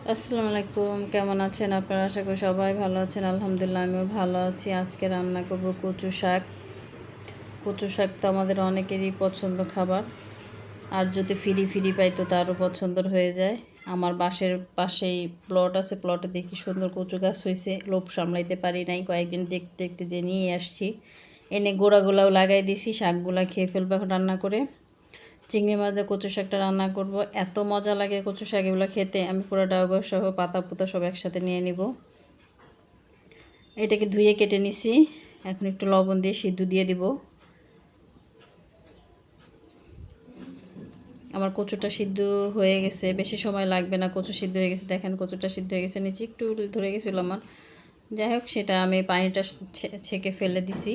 আসসালামু আলাইকুম, কেমন আছেন আপনারা? আশা করি সবাই ভালো আছেন। আলহামদুলিল্লাহ আমিও ভালো আছি। আজকে রান্না করব কচু শাক। কচু শাক তো আমাদের অনেকেরই পছন্দ খাবার, আর যদি ফ্রি পাই তো তারও পছন্দের হয়ে যায়। আমার বাসের পাশেই প্লট আছে, প্লটে দেখি সুন্দর কচু গাছ হয়েছে, লোভ সামলাইতে পারি নাই, কয়েকদিন দেখতে দেখতে যে নিয়ে আসছি, এনে গোড়াগুলাও লাগাই দিছি। শাকগুলা খেয়ে ফেলবো এখন রান্না করে। চিংড়ি মাছ দিয়ে কচু শাকটা রান্না করব, এত মজা লাগে কচু শাক এগুলো খেতে। আমি পুরো ডাউগা সহ পাতা পুতা সব একসাথে নিয়ে নিব। এটাকে ধুয়ে কেটে নিছি, এখন একটু লবণ দিয়ে সিদ্ধ দিয়ে দিব। আমার কচুটা সিদ্ধ হয়ে গেছে, বেশি সময় লাগবে না, কচু সিদ্ধ হয়ে গেছে। দেখেন কচুটা সিদ্ধ হয়ে গেছে, নিচে একটু ধরে গেছিলো আমার। যাই হোক, সেটা আমি পানিটা ছেঁকে ফেলে দিছি।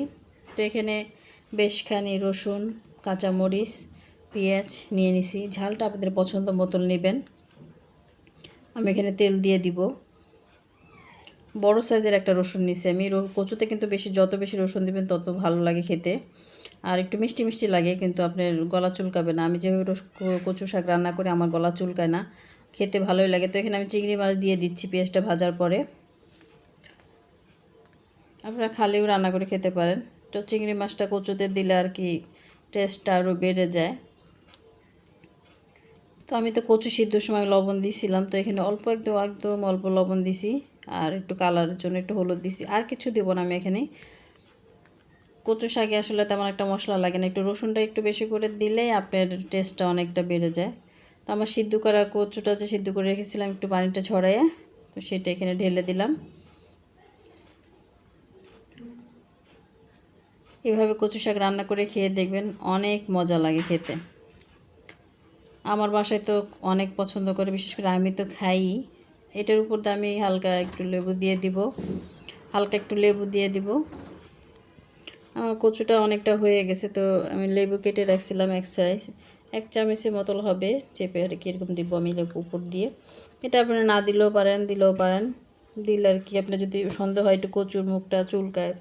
তো এখানে বেশখানি রসুন, কাঁচামরিচ, পেঁয়াজ নিয়ে নিছি। ঝালটা আপনাদের পছন্দ মতন নেবেন। আমি এখানে তেল দিয়ে দিব। বড় সাইজের একটা রসুন নিছি আমি। কচুতে কিন্তু যত বেশি রসুন দিবেন তত ভালো লাগে খেতে, আর একটু মিষ্টি মিষ্টি লাগে, কিন্তু আপনার গলা চুলকাবে না। আমি যেভাবে কচু শাক রান্না করি আমার গলা চুলকায় না, খেতে ভালোই লাগে। তো এখানে আমি চিংড়ি মাছ দিয়ে দিচ্ছি পেঁয়াজটা ভাজার পরে। আপনারা খালিও রান্না করে খেতে পারেন। তো চিংড়ি মাছটা কচুতে দিলে আর কি টেস্টটা আরও বেড়ে যায়। তো আমি তো কচু সিদ্ধর সময় লবণ দিয়েছিলাম, তো এখানে অল্প একদম অল্প লবণ দিছি, আর একটু কালারের জন্য একটু হলুদ দিছি, আর কিছু দেবো না আমি এখানে। কচু শাকে আসলে তেমন একটা মশলা লাগে না, একটু রসুনটা একটু বেশি করে দিলেই আপনার টেস্টটা অনেকটা বেড়ে যায়। তো আমার সিদ্ধ করা কচুটা যে সিদ্ধ করে রেখেছিলাম একটু পানিটা ঝরাইয়ে, তো সেটা এখানে ঢেলে দিলাম। এভাবে কচু শাক রান্না করে খেয়ে দেখবেন, অনেক মজা লাগে খেতে। আমার বাসায় তো অনেক পছন্দ করে, বিশেষ করে আমি তো খাই। এটার উপর দিয়ে আমি হালকা একটু লেবু দিয়ে দিব। আমার কচুটা অনেকটা হয়ে গেছে, তো আমি লেবু কেটে রাখছিলাম এক চামচের মতো হবে, চেপে আর কি এরকম দিব আমি লেবু উপর দিয়ে। এটা আপনারা না দিলেও পারেন, দিলে আর কি আপনার যদি সন্দেহ হয় একটু কচুর মুখটা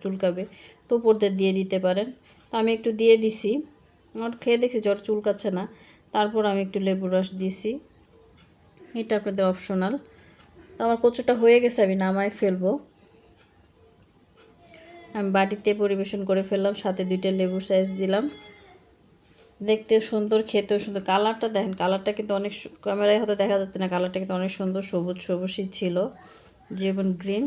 চুলকাবে, তো উপর দিয়ে দিতে পারেন। তো আমি একটু দিয়ে দিছি, আমার খেয়ে দেখছি জ্বর চুলকাচ্ছে না, তারপর আমি একটু লেবুর রস দিছি। এটা আপনাদের অপশনাল। তো আমার কচুটা হয়ে গেছে, আমি নামাই ফেলবো। আমি বাটিতে পরিবেশন করে ফেললাম, সাথে 2টা লেবুর সাইজ দিলাম। দেখতেও সুন্দর, খেতেও সুন্দর। কালারটা দেখেন, কালারটা কিন্তু অনেক, ক্যামেরায় হয়তো দেখা যাচ্ছে না, কালারটা কিন্তু অনেক সুন্দর, সবুজই ছিল, যেমন গ্রিন।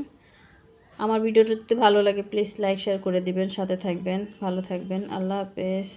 আমার ভিডিওটা যদি ভালো লাগে প্লিজ লাইক শেয়ার করে দিবেন, সাথে থাকবেন, ভালো থাকবেন। আল্লাহ হাফেজ।